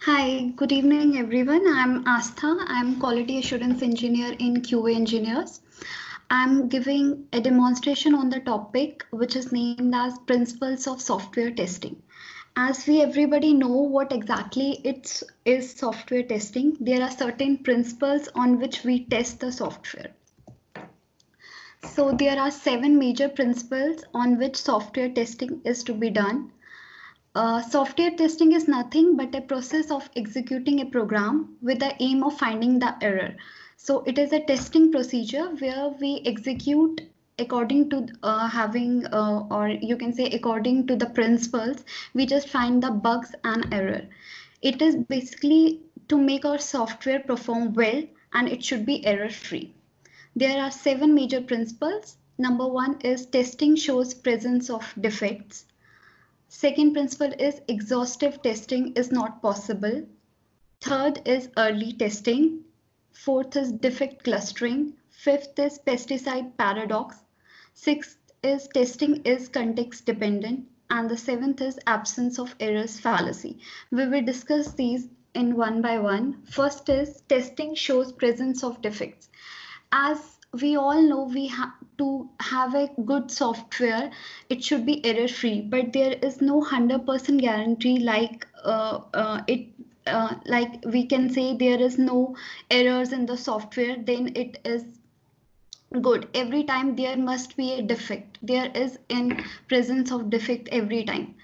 Hi, good evening everyone. I'm Astha. I'm quality assurance engineer in QA Engineers. I'm giving a demonstration on the topic which is named as principles of software testing. As we everybody know what exactly it is software testing, there are certain principles on which we test the software. So there are 7 major principles on which software testing is to be done. Software testing is nothing but a process of executing a program with the aim of finding the error. So it is a testing procedure where we execute according to or you can say according to the principles. We just find the bugs and error. It is basically to make our software perform well, and it should be error free. There are 7 major principles. Number 1 is testing shows presence of defects. Second principle is exhaustive testing is not possible. Third is early testing. Fourth is defect clustering. Fifth is pesticide paradox. Sixth is testing is context dependent. And the seventh is absence of errors fallacy. We will discuss these in one by one. First is testing shows presence of defects. As we all know, we have to have a good software, it should be error free, but there is no 100% guarantee like we can say there is no errors in the software, then it is good. Every time there must be a defect, there is in presence of defect every time.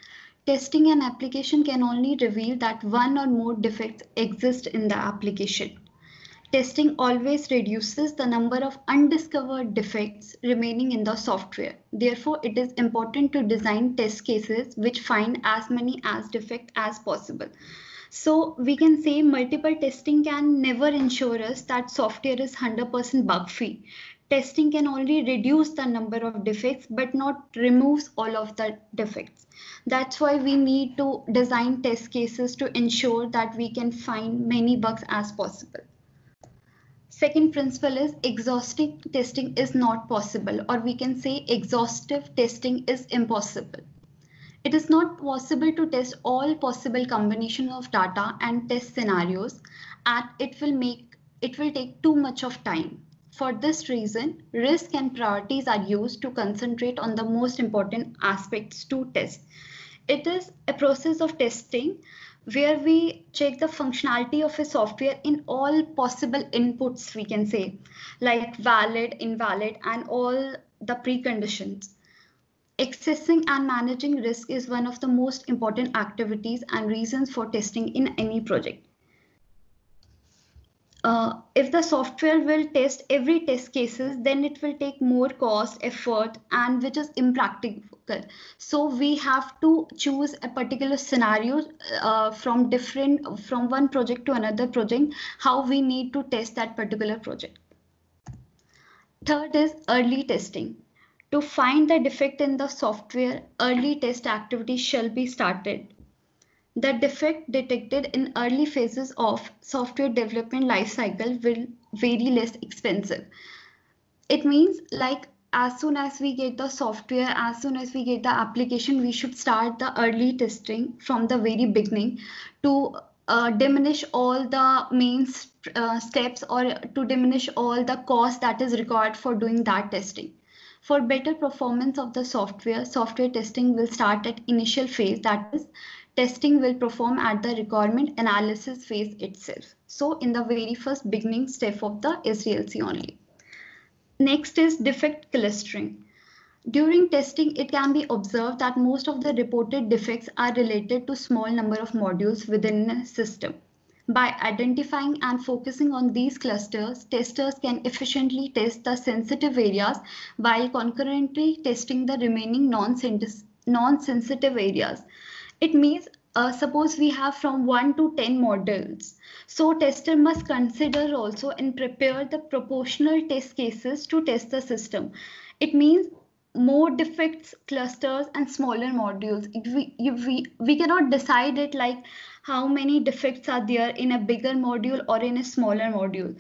Testing an application can only reveal that one or more defects exist in the application. Testing always reduces the number of undiscovered defects remaining in the software. Therefore, it is important to design test cases which find as many as defects as possible. So we can say multiple testing can never ensure us that software is 100% bug free. Testing can only reduce the number of defects but not removes all of the defects. That's why we need to design test cases to ensure that we can find many bugs as possible. Second principle is exhaustive testing is not possible, or we can say exhaustive testing is impossible. It is not possible to test all possible combinations of data and test scenarios, and it will take too much of time. For this reason, risk and priorities are used to concentrate on the most important aspects to test. It is a process of testing where we check the functionality of a software in all possible inputs, we can say, like valid, invalid, and all the preconditions. Accessing and managing risk is one of the most important activities and reasons for testing in any project. If the software will test every test cases, then it will take more cost, effort, and which is impractical. So we have to choose a particular scenario from one project to another project, how we need to test that particular project. Third is early testing. To find the defect in the software, early test activities shall be started. The defect detected in early phases of software development lifecycle will very less expensive. It means like as soon as we get the software, as soon as we get the application, we should start the early testing from the very beginning to diminish all the main steps or to diminish all the cost that is required for doing that testing. For better performance of the software, software testing will start at initial phase, that is, testing will perform at the requirement analysis phase itself. So in the very first beginning step of the SDLC only. Next is defect clustering. During testing, it can be observed that most of the reported defects are related to small number of modules within a system. By identifying and focusing on these clusters, testers can efficiently test the sensitive areas while concurrently testing the remaining non-sensitive areas. It means suppose we have from 1 to 10 modules. So tester must consider also and prepare the proportional test cases to test the system. It means more defects clusters and smaller modules. We cannot decide it like how many defects are there in a bigger module or in a smaller module.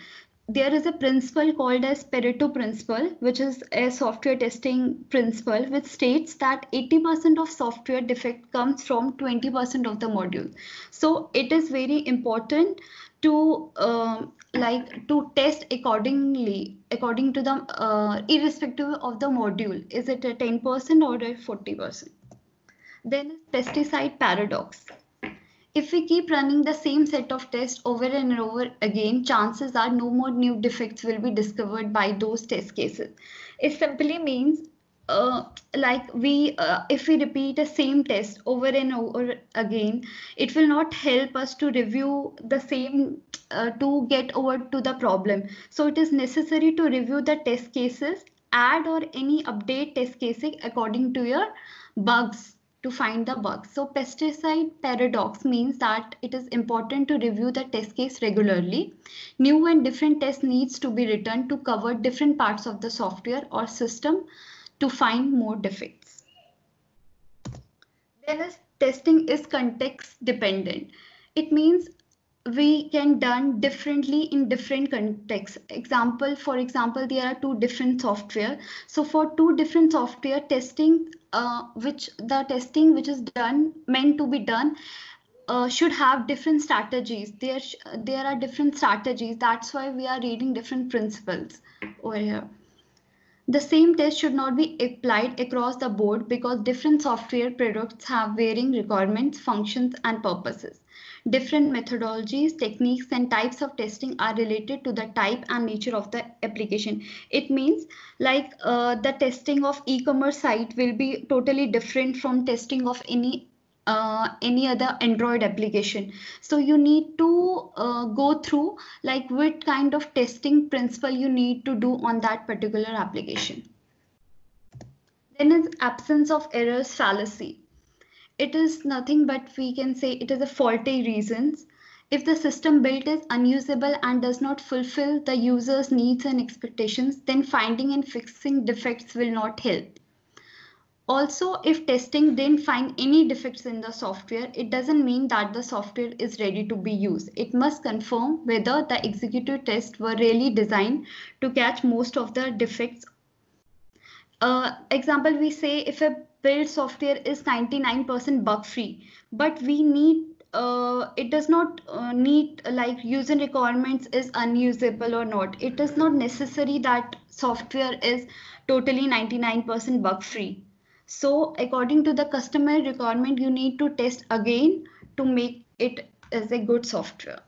there is a principle called as Pareto principle, which is a software testing principle, which states that 80% of software defect comes from 20% of the module. So it is very important to to test according to the irrespective of the module. Is it a 10% or a 40%? Then is pesticide paradox. If we keep running the same set of tests over and over again, chances are no more new defects will be discovered by those test cases. It simply means if we repeat the same test over and over again, it will not help us to review the same to get over to the problem. So it is necessary to review the test cases, add or any update test cases according to your bugs, to find the bugs. So pesticide paradox means that it is important to review the test case regularly. New and different tests needs to be written to cover different parts of the software or system to find more defects. Then is testing is context dependent. It means we can done differently in different contexts. For example, there are two different software. So for two different software testing, which is done meant to be done should have different strategies. There are different strategies. That's why we are reading different principles over here. The same test should not be applied across the board because different software products have varying requirements, functions, and purposes. Different methodologies, techniques, and types of testing are related to the type and nature of the application. It means the testing of e-commerce site will be totally different from testing of any other Android application. So you need to go through what kind of testing principle you need to do on that particular application. Then is absence of errors fallacy. It is nothing but we can say it is a faulty reasons. If the system built is unusable and does not fulfill the user's needs and expectations, then finding and fixing defects will not help. Also, if testing didn't find any defects in the software, it doesn't mean that the software is ready to be used. It must confirm whether the executive tests were really designed to catch most of the defects. Example, we say if a build software is 99% bug free, but we need it does not need user requirements is unusable or not. It is not necessary that software is totally 99% bug free. So according to the customer requirement, you need to test again to make it as a good software.